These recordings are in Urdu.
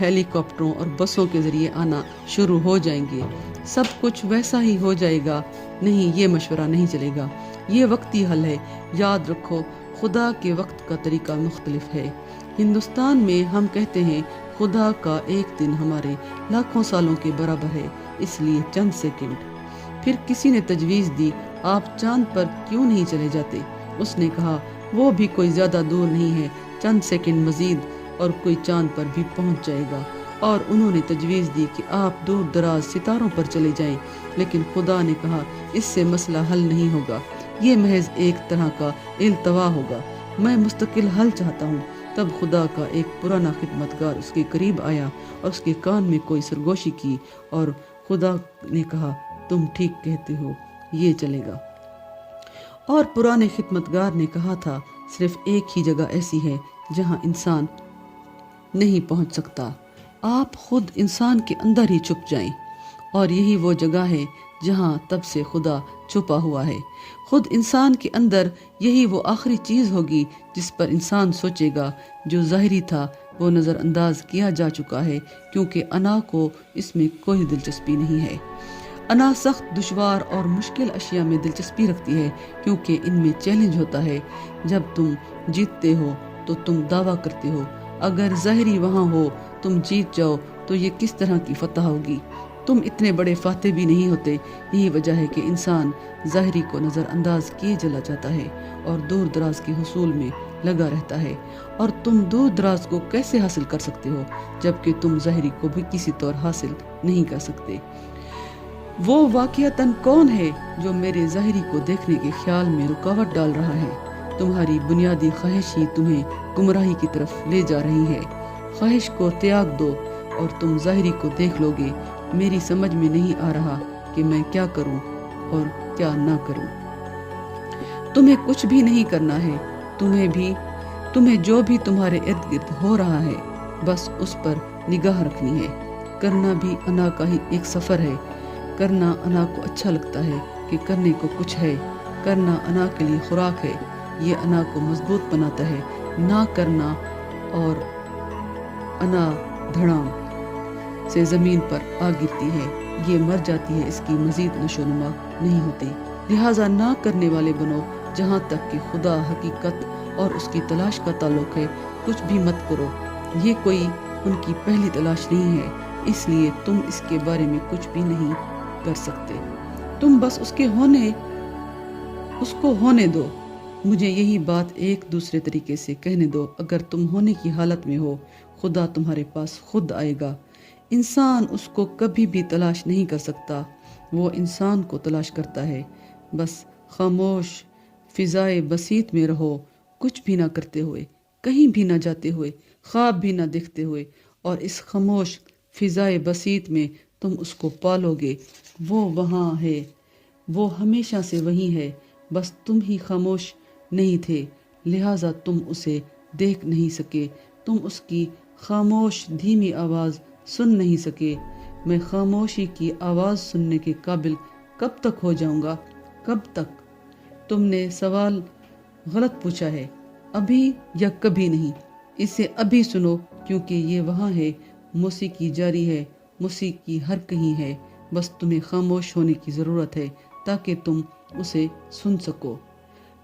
ہیلی کاپٹروں اور بسوں کے ذریعے آنا شروع ہو جائیں گے، سب کچھ ویسا ہی ہو جائے گا۔ نہیں، یہ مشورہ نہیں چلے گا، یہ وقتی حل ہے۔ یاد رکھو، خدا کے وقت کا طریقہ مختلف ہے۔ ہندوستان میں ہم کہتے ہیں خدا کا ایک دن ہمارے لاکھوں سالوں کے برابر ہے، اس لیے چند سیکنڈ۔ پھر کسی نے تجویز دی، آپ چاند پر کیوں نہیں چلے جاتے؟ اس نے کہا، وہ بھی کوئی زیادہ دور نہیں ہے، چند سیکنڈ مزید اور کوئی چاند پر بھی پہنچ جائے گا۔ اور انہوں نے تجویز دی کہ آپ دور دراز ستاروں پر چلے جائیں، لیکن خدا نے کہا اس سے مسئلہ حل نہیں ہوگا، یہ محض ایک طرح کا التوا ہوگا، میں مستقل حل چاہتا ہوں۔ تب خدا کا ایک پرانا خدمتگار اس کے قریب آیا اور اس کے کان میں کوئی سرگوشی کی، اور خدا نے کہا، تم ٹھیک کہتے ہو، یہ چلے گا۔ اور پرانے خدمتگار نے کہا تھا، صرف ایک ہی جگہ ایسی ہے جہاں انسان نہیں پہنچ سکتا، آپ خود انسان کے اندر ہی چھپ جائیں، اور یہی وہ جگہ ہے جہاں تب سے خدا چھپا ہوا ہے، خود انسان کے اندر۔ یہی وہ آخری چیز ہوگی جس پر انسان سوچے گا۔ جو ظاہری تھا وہ نظر انداز کیا جا چکا ہے، کیونکہ انا کو اس میں کوئی دلچسپی نہیں ہے۔ انا سخت، دشوار اور مشکل اشیاء میں دلچسپی رکھتی ہے، کیونکہ ان میں چیلنج ہوتا ہے۔ جب تم جیتتے ہو تو تم دعویٰ کرتے ہو، اگر ظاہری وہاں ہو تم جیت جاؤ تو یہ کس طرح کی فتح ہوگی؟ تم اتنے بڑے فاتح بھی نہیں ہوتے۔ یہی وجہ ہے کہ انسان ظاہری کو نظر انداز کیے چلا جاتا ہے اور دور دراز کے حصول میں لگا رہتا ہے۔ اور تم دور دراز کو کیسے حاصل کر سکتے ہو جبکہ تم ظاہری کو بھی کسی طور حاصل نہیں کر سکتے؟ وہ واقعتاً کون ہے جو میرے ظاہری کو دیکھنے کے خیال میں رکاوٹ ڈال رہا ہے؟ تمہاری بنیادی خواہش ہی تمہیں گمراہی کی طرف لے جا رہی ہے۔ خواہش کو تیاگ دو اور تم ظاہری کو دیکھ لو گے۔ میری سمجھ میں نہیں آ رہا کہ میں کیا کروں اور کیا نہ کروں۔ تمہیں کچھ بھی نہیں کرنا ہے، تمہیں جو بھی تمہارے ارد گرد ہو رہا ہے بس اس پر نگاہ رکھنی ہے۔ کرنا بھی انا کا ہی ایک سفر ہے۔ کرنا انا کو اچھا لگتا ہے کہ کرنے کو کچھ ہے۔ کرنا انا کے لیے خوراک ہے، یہ انا کو مضبوط بناتا ہے۔ نہ کرنا اور انا دھڑام سے زمین پر آ گرتی ہے، یہ مر جاتی ہے، اس کی مزید نشو و نما نہیں ہوتی۔ لہٰذا نہ کرنے والے بنو۔ جہاں تک کہ خدا، حقیقت اور اس کی تلاش کا تعلق ہے، کچھ بھی مت کرو، یہ کوئی ان کی پہلی تلاش نہیں ہے، اس لیے تم اس کے بارے میں کچھ بھی نہیں کر سکتے۔ تم بس اس کو ہونے دو۔ مجھے یہی بات ایک دوسرے طریقے سے کہنے دو، اگر تم ہونے کی حالت میں ہو، خدا تمہارے پاس خود آئے گا۔ انسان اس کو کبھی بھی تلاش نہیں کر سکتا، وہ انسان کو تلاش کرتا ہے۔ بس خاموش فضائے بسیط میں رہو، کچھ بھی نہ کرتے ہوئے، کہیں بھی نہ جاتے ہوئے، خواب بھی نہ دیکھتے ہوئے، اور اس خاموش فضائے بسیط میں تم اس کو پالو گے۔ وہ وہاں ہے، وہ ہمیشہ سے وہیں ہے، بس تم ہی خاموش نہیں تھے، لہٰذا تم اسے دیکھ نہیں سکے، تم اس کی خاموش دھیمی آواز سن نہیں سکے۔ میں خاموشی کی آواز سننے کے قابل کب تک ہو جاؤں گا؟ کب تک؟ تم نے سوال غلط پوچھا ہے، ابھی یا کبھی نہیں۔ اسے ابھی سنو، کیونکہ یہ وہاں ہے۔ موسیقی جاری ہے، موسیقی ہر کہیں ہے، بس تمہیں خاموش ہونے کی ضرورت ہے تاکہ تم اسے سن سکو۔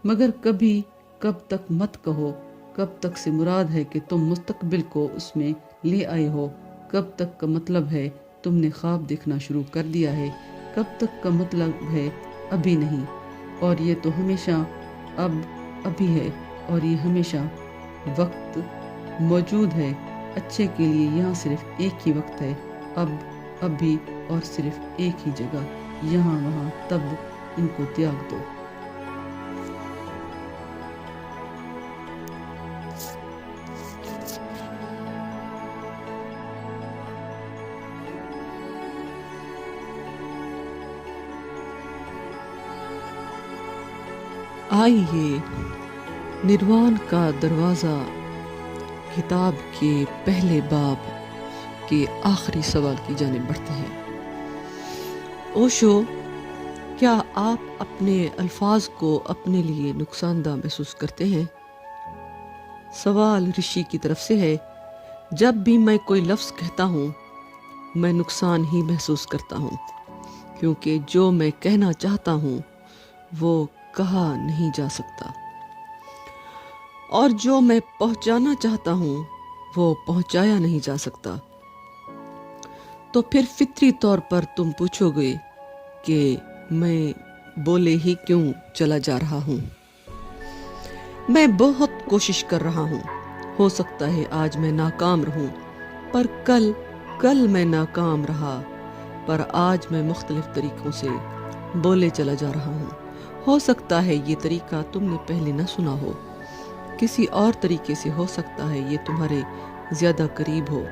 مگر کبھی کب تک مت کہو۔ کب تک سے مراد ہے کہ تم مستقبل کو اس میں لے آئے ہو۔ کب تک کا مطلب ہے تم نے خواب دیکھنا شروع کر دیا ہے۔ کب تک کا مطلب ہے ابھی نہیں، اور یہ تو ہمیشہ ابھی ہے، اور یہ ہمیشہ وقت موجود ہے۔ اچھے کے لیے یہاں صرف ایک ہی وقت ہے، ابھی، اور صرف ایک ہی جگہ، یہاں وہاں۔ تب ان کو تیاگ دو۔ آئیے نروان کا دروازہ کتاب کے پہلے باب کے آخری سوال کی جانب بڑھتے ہیں۔ اوشو، کیا آپ اپنے الفاظ کو اپنے لیے نقصان دہ محسوس کرتے ہیں؟ سوال رشی کی طرف سے ہے۔ جب بھی میں کوئی لفظ کہتا ہوں میں نقصان ہی محسوس کرتا ہوں، کیونکہ جو میں کہنا چاہتا ہوں وہ کہا نہیں جا سکتا، اور جو میں پہنچانا چاہتا ہوں وہ پہنچایا نہیں جا سکتا۔ تو پھر فطری طور پر تم پوچھو گے کہ میں بولے ہی کیوں چلا جا رہا ہوں؟ میں بہت کوشش کر رہا ہوں، ہو سکتا ہے آج میں ناکام رہوں، پر کل میں ناکام رہا، پر آج میں مختلف طریقوں سے بولے چلا جا رہا ہوں۔ ہو سکتا ہے یہ طریقہ تم نے پہلے نہ سنا ہو، کسی اور طریقے سے ہو سکتا ہے یہ تمہارے زیادہ قریب ہو،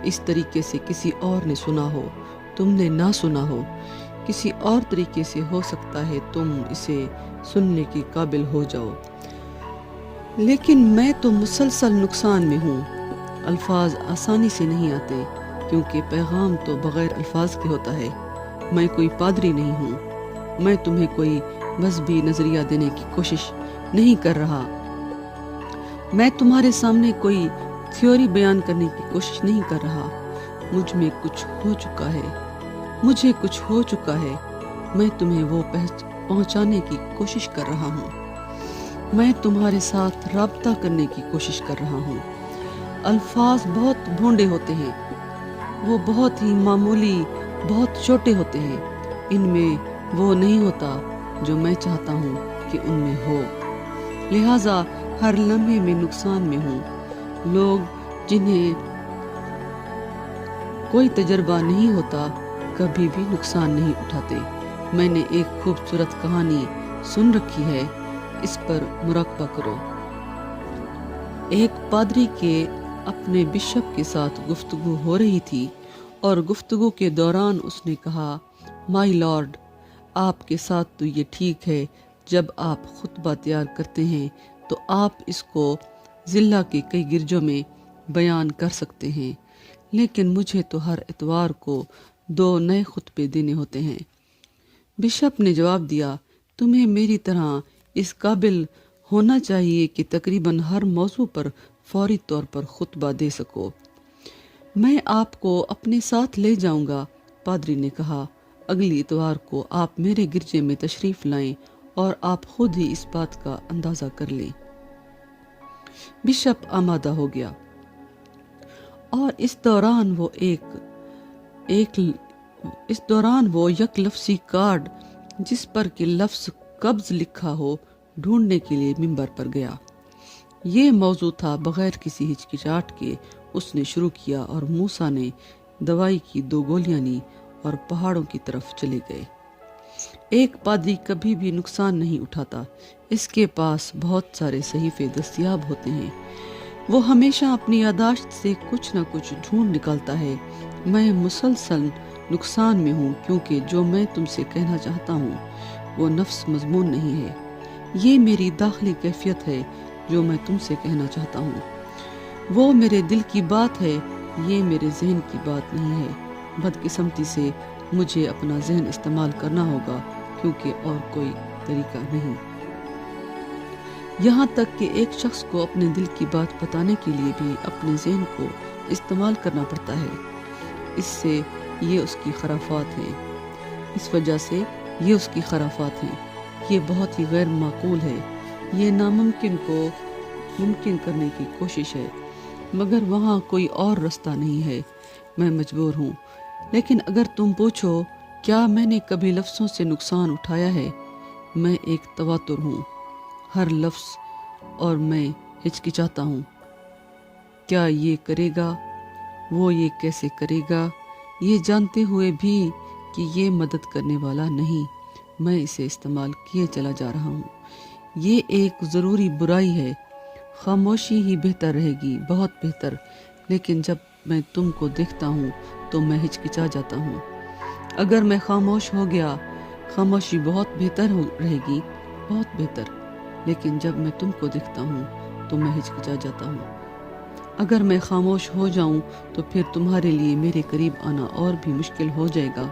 اس طریقے سے کسی اور نے سنا ہو، تم نے نہ سنا ہو، کسی اور طریقے سے ہو سکتا ہے تم اسے سننے کے قابل ہو جاؤ، لیکن میں تو مسلسل نقصان میں ہوں۔ الفاظ آسانی سے نہیں آتے، کیونکہ پیغام تو بغیر الفاظ کے ہوتا ہے۔ میں کوئی پادری نہیں ہوں، میں تمہیں کوئی مذہبی نظریہ دینے کی کوشش نہیں کر رہا، میں تمہارے سامنے کوئی تھیوری بیان کرنے کی کوشش نہیں کر رہا۔ مجھ میں کچھ ہو چکا ہے، مجھے کچھ ہو چکا ہے، میں تمہیں وہ پہنچانے کی کوشش کر رہا ہوں، میں تمہارے ساتھ رابطہ کرنے کی کوشش کر رہا ہوں۔ الفاظ بہت بھونڈے ہوتے ہیں، وہ بہت ہی معمولی، بہت چھوٹے ہوتے ہیں، ان میں وہ نہیں ہوتا جو میں چاہتا ہوں کہ ان میں ہو، لہٰذا ہر لمحے میں نقصان میں ہوں۔ لوگ جنہیں کوئی تجربہ نہیں ہوتا کبھی بھی نقصان نہیں اٹھاتے۔ میں نے ایک خوبصورت کہانی سن رکھی ہے، اس پر مراقبہ کرو۔ ایک پادری کے اپنے بشپ کے ساتھ گفتگو ہو رہی تھی، اور گفتگو کے دوران اس نے کہا، مائی لارڈ، آپ کے ساتھ تو یہ ٹھیک ہے، جب آپ خطبہ تیار کرتے ہیں تو آپ اس کو ضلع کے کئی گرجوں میں بیان کر سکتے ہیں، لیکن مجھے تو ہر اتوار کو 2 نئے خطبے دینے ہوتے ہیں۔ بشپ نے جواب دیا، تمہیں میری طرح اس قابل ہونا چاہیے کہ تقریباً ہر موضوع پر فوری طور پر خطبہ دے سکو۔ میں آپ کو اپنے ساتھ لے جاؤں گا، پادری نے کہا، اگلی اتوار کو آپ میرے گرجے میں تشریف لائیں اور آپ خود ہی اس بات کا اندازہ کر لیں۔ بشپ آمادہ ہو گیا، اور اس دوران وہ یک لفظی کارڈ جس پر کہ لفظ قبض لکھا ہو ڈھونڈنے کے لیے ممبر پر گیا۔ یہ موضوع تھا۔ بغیر کسی ہچکچاہٹ کے اس نے شروع کیا، اور موسیٰ نے دوائی کی 2 گولیاں لی اور پہاڑوں کی طرف چلے گئے۔ ایک پادری کبھی بھی نقصان نہیں اٹھاتا، اس کے پاس بہت سارے صحیفے دستیاب ہوتے ہیں، وہ ہمیشہ اپنی یادداشت سے کچھ نہ کچھ ڈھونڈ نکالتا ہے۔ میں مسلسل نقصان میں ہوں، کیونکہ جو میں تم سے کہنا چاہتا ہوں وہ نفس مضمون نہیں ہے، یہ میری داخلی کیفیت ہے جو میں تم سے کہنا چاہتا ہوں، وہ میرے دل کی بات ہے، یہ میرے ذہن کی بات نہیں ہے۔ بدقسمتی سے مجھے اپنا ذہن استعمال کرنا ہوگا، کیونکہ اور کوئی طریقہ نہیں۔ یہاں تک کہ ایک شخص کو اپنے دل کی بات بتانے کے لیے بھی اپنے ذہن کو استعمال کرنا پڑتا ہے۔ اس سے یہ اس کی خرافات ہیں، اس وجہ سے یہ اس کی خرافات ہیں۔ یہ بہت ہی غیر معقول ہے، یہ ناممکن کو ممکن کرنے کی کوشش ہے، مگر وہاں کوئی اور رستہ نہیں ہے، میں مجبور ہوں۔ لیکن اگر تم پوچھو کیا میں نے کبھی لفظوں سے نقصان اٹھایا ہے، میں ایک تواتر ہوں، ہر لفظ، اور میں ہچکچاتا ہوں۔ کیا یہ کرے گا، وہ یہ کیسے کرے گا، یہ جانتے ہوئے بھی کہ یہ مدد کرنے والا نہیں، میں اسے استعمال کیے چلا جا رہا ہوں۔ یہ ایک ضروری برائی ہے، خاموشی ہی بہتر رہے گی، بہت بہتر، لیکن جب میں تم کو دیکھتا ہوں تو میں ہچکچا جاتا ہوں۔ اگر میں خاموش ہو گیا، خاموشی بہت بہتر رہے گی، بہت بہتر، لیکن جب میں تم کو دیکھتا ہوں تو میں ہچکچا جاتا ہوں۔ اگر میں خاموش ہو جاؤں تو پھر تمہارے لیے میرے قریب آنا اور بھی مشکل ہو جائے گا۔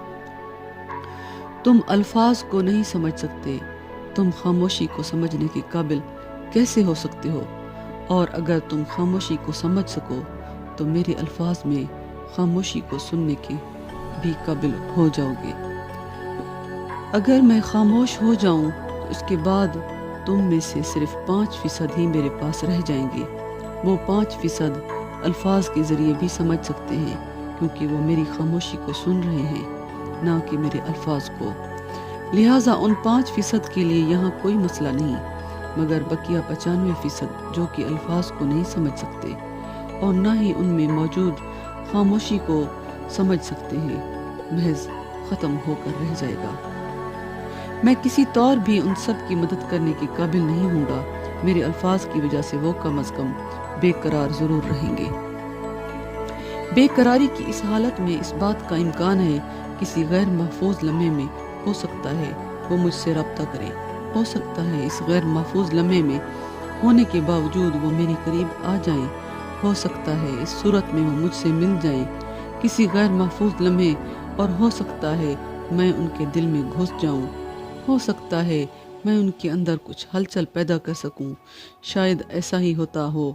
تم الفاظ کو نہیں سمجھ سکتے، تم خاموشی کو سمجھنے کے قابل کیسے ہو سکتے ہو؟ اور اگر تم خاموشی کو سمجھ سکو تو میرے الفاظ میں خاموشی کو سننے کے بھی قابل ہو جاؤ گے۔ اگر میں خاموش ہو جاؤں تو اس کے بعد تم میں سے صرف 5% ہی میرے پاس رہ جائیں گے۔ وہ 5% الفاظ کے ذریعے بھی سمجھ سکتے ہیں، کیونکہ وہ میری خاموشی کو سن رہے ہیں، نہ کہ میرے الفاظ کو۔ لہٰذا ان 5% کے لیے یہاں کوئی مسئلہ نہیں، مگر بقیہ 95% جو کہ الفاظ کو نہیں سمجھ سکتے اور نہ ہی ان میں موجود خاموشی کو سمجھ سکتے ہیں، محض ختم ہو کر رہ جائے گا۔ میں کسی طور بھی ان سب کی مدد کرنے کے قابل نہیں ہوں گا۔ میرے الفاظ کی وجہ سے وہ کم از کم بے قرار ضرور رہیں گے۔ بے قراری کی اس حالت میں اس بات کا امکان ہے کسی غیر محفوظ لمحے میں ہو سکتا ہے وہ مجھ سے رابطہ کریں، ہو سکتا ہے اس غیر محفوظ لمحے میں ہونے کے باوجود وہ میرے قریب آ جائیں، ہو سکتا ہے اس صورت میں وہ مجھ سے مل جائیں کسی غیر محفوظ لمحے، اور ہو سکتا ہے میں ان کے دل میں گھس جاؤں، ہو سکتا ہے میں ان کے اندر کچھ ہلچل پیدا کر سکوں۔ شاید ایسا ہی ہوتا ہو،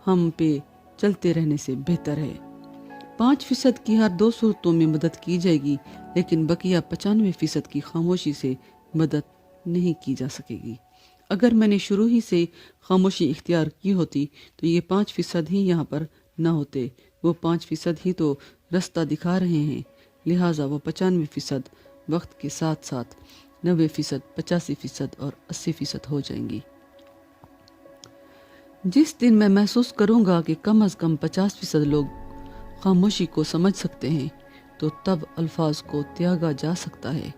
ہم پہ چلتے رہنے سے بہتر ہے۔ 5% کی ہر 2 صورتوں میں مدد کی جائے گی، لیکن بقیہ 95% کی خاموشی سے مدد نہیں کی جا سکے گی۔ اگر میں نے شروع ہی سے خاموشی اختیار کی ہوتی تو یہ 5% ہی یہاں پر نہ ہوتے۔ وہ 5% ہی تو رستہ دکھا رہے ہیں، لہٰذا وہ 95% وقت کے ساتھ ساتھ 90%، 85% اور 80% ہو جائیں گی۔ جس دن میں محسوس کروں گا کہ کم از کم 50% لوگ خاموشی کو سمجھ سکتے ہیں، تو تب الفاظ کو تیاگا جا سکتا ہے۔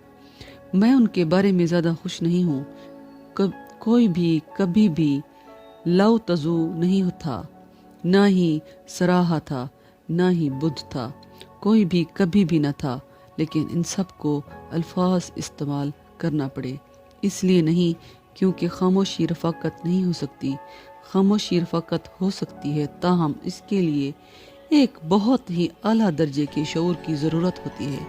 میں ان کے بارے میں زیادہ خوش نہیں ہوں۔ کوئی بھی کبھی بھی لو تزو نہیں تھا، نہ ہی سراہا تھا، نہ ہی بدھ تھا، کوئی بھی کبھی بھی نہ تھا، لیکن ان سب کو الفاظ استعمال کرنا پڑے۔ اس لیے نہیں کیونکہ خاموشی رفاقت نہیں ہو سکتی۔ خاموشی رفاقت ہو سکتی ہے، تاہم اس کے لیے ایک بہت ہی اعلیٰ درجے کے شعور کی ضرورت ہوتی ہے۔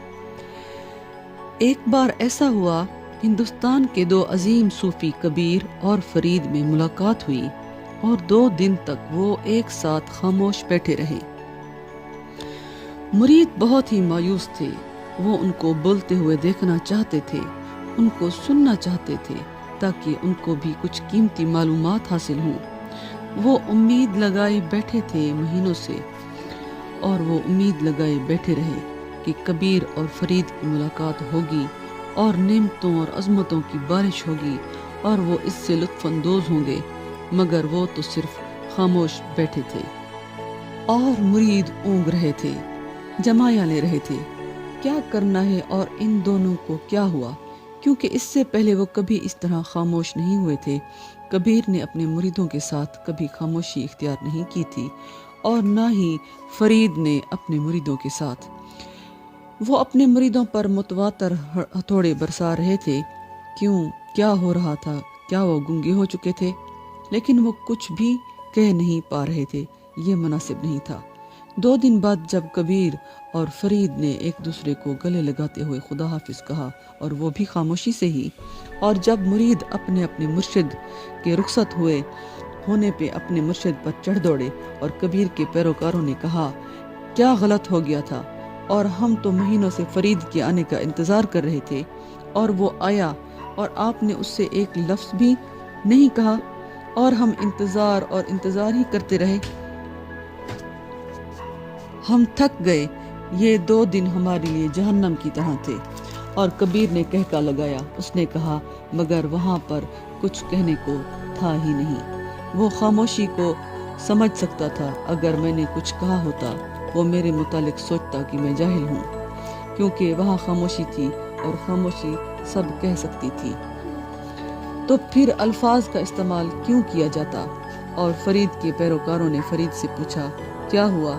ایک بار ایسا ہوا، ہندوستان کے 2 عظیم صوفی کبیر اور فرید میں ملاقات ہوئی اور 2 دن تک وہ ایک ساتھ خاموش بیٹھے رہے۔ مرید بہت ہی مایوس تھے، وہ ان کو بولتے ہوئے دیکھنا چاہتے تھے، ان کو سننا چاہتے تھے تاکہ ان کو بھی کچھ قیمتی معلومات حاصل ہوں۔ وہ امید لگائے بیٹھے تھے مہینوں سے، اور وہ امید لگائے بیٹھے رہے کہ کبیر اور فرید کی ملاقات ہوگی اور نعمتوں اور عظمتوں کی بارش ہوگی اور وہ اس سے لطف اندوز ہوں گے، مگر وہ تو صرف خاموش بیٹھے تھے اور مرید اونگ رہے تھے، جمایا لے رہے تھے کیا کرنا ہے اور ان دونوں کو کیا ہوا، کیونکہ اس سے پہلے وہ کبھی اس طرح خاموش نہیں ہوئے تھے۔ کبیر نے اپنے مریدوں کے ساتھ کبھی خاموشی اختیار نہیں کی تھی، اور نہ ہی فرید نے اپنے مریدوں کے ساتھ۔ وہ اپنے مریدوں پر متواتر ہتھوڑے برسا رہے تھے۔ کیا ہو رہا تھا؟ کیا وہ گنگے ہو چکے تھے؟ لیکن وہ کچھ بھی کہہ نہیں پا رہے تھے، یہ مناسب نہیں تھا۔ 2 دن بعد جب کبیر اور فرید نے ایک دوسرے کو گلے لگاتے ہوئے خدا حافظ کہا، اور وہ بھی خاموشی سے ہی، اور جب مرید اپنے اپنے مرشد کے رخصت ہونے پہ اپنے مرشد پر چڑھ دوڑے، اور کبیر کے پیروکاروں نے کہا کیا غلط ہو گیا تھا، اور ہم تو مہینوں سے فرید کے آنے کا انتظار کر رہے تھے، اور وہ آیا اور آپ نے اس سے ایک لفظ بھی نہیں کہا، اور ہم انتظار ہی کرتے رہے۔ ہم تھک گئے، یہ 2 دن ہمارے لیے جہنم کی طرح تھے۔ اور کبیر نے کہکا لگایا، اس نے کہا مگر وہاں پر کچھ کہنے کو تھا ہی نہیں۔ وہ خاموشی کو سمجھ سکتا تھا۔ اگر میں نے کچھ کہا ہوتا، وہ میرے متعلق سوچتا کہ میں جاہل ہوں، کیونکہ وہاں خاموشی تھی اور خاموشی سب کہہ سکتی تھی، تو پھر الفاظ کا استعمال کیوں کیا جاتا؟ اور فرید کے پیروکاروں نے فرید سے پوچھا کیا ہوا،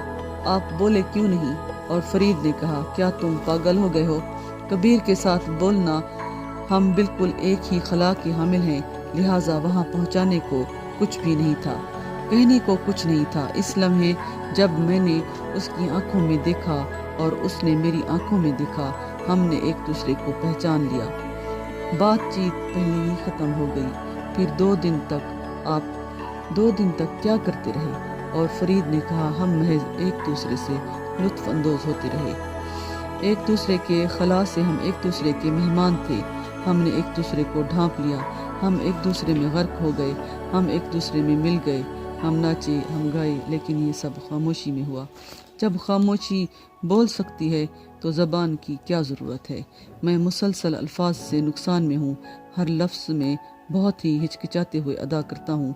آپ بولے کیوں نہیں؟ اور فرید نے کہا کیا تم پاگل ہو گئے ہو؟ کبیر کے ساتھ بولنا، ہم بالکل ایک ہی خلا کے حامل ہیں، لہٰذا وہاں پہنچانے کو کچھ بھی نہیں تھا، کہنے کو کچھ نہیں تھا۔ اس لمحے جب میں نے اس کی آنکھوں میں دیکھا اور اس نے میری آنکھوں میں دیکھا، ہم نے ایک دوسرے کو پہچان لیا۔ بات چیت پہلے ہی ختم ہو گئی۔ پھر 2 دن تک آپ 2 دن تک کیا کرتے رہے؟ اور فرید نے کہا ہم محض ایک دوسرے سے لطف اندوز ہوتے رہے، ایک دوسرے کے خلا سے ہم ایک دوسرے کے مہمان تھے، ہم نے ایک دوسرے کو ڈھانپ لیا، ہم ایک دوسرے میں غرق ہو گئے، ہم ایک دوسرے میں مل گئے، ہم ناچے، ہم گائے، لیکن یہ سب خاموشی میں ہوا۔ جب خاموشی بول سکتی ہے تو زبان کی کیا ضرورت ہے؟ میں مسلسل الفاظ سے نقصان میں ہوں، ہر لفظ میں بہت ہی ہچکچاتے ہوئے ادا کرتا ہوں،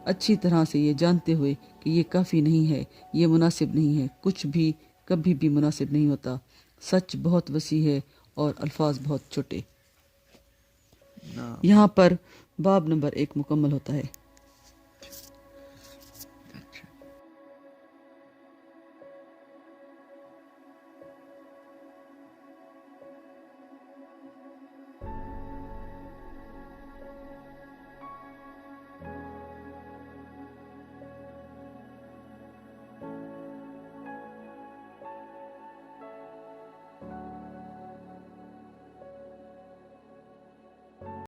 اچھی طرح سے یہ جانتے ہوئے کہ یہ کافی نہیں ہے، یہ مناسب نہیں ہے، کچھ بھی کبھی بھی مناسب نہیں ہوتا۔ سچ بہت وسیع ہے اور الفاظ بہت چھوٹے۔ یہاں پر باب نمبر 1 مکمل ہوتا ہے۔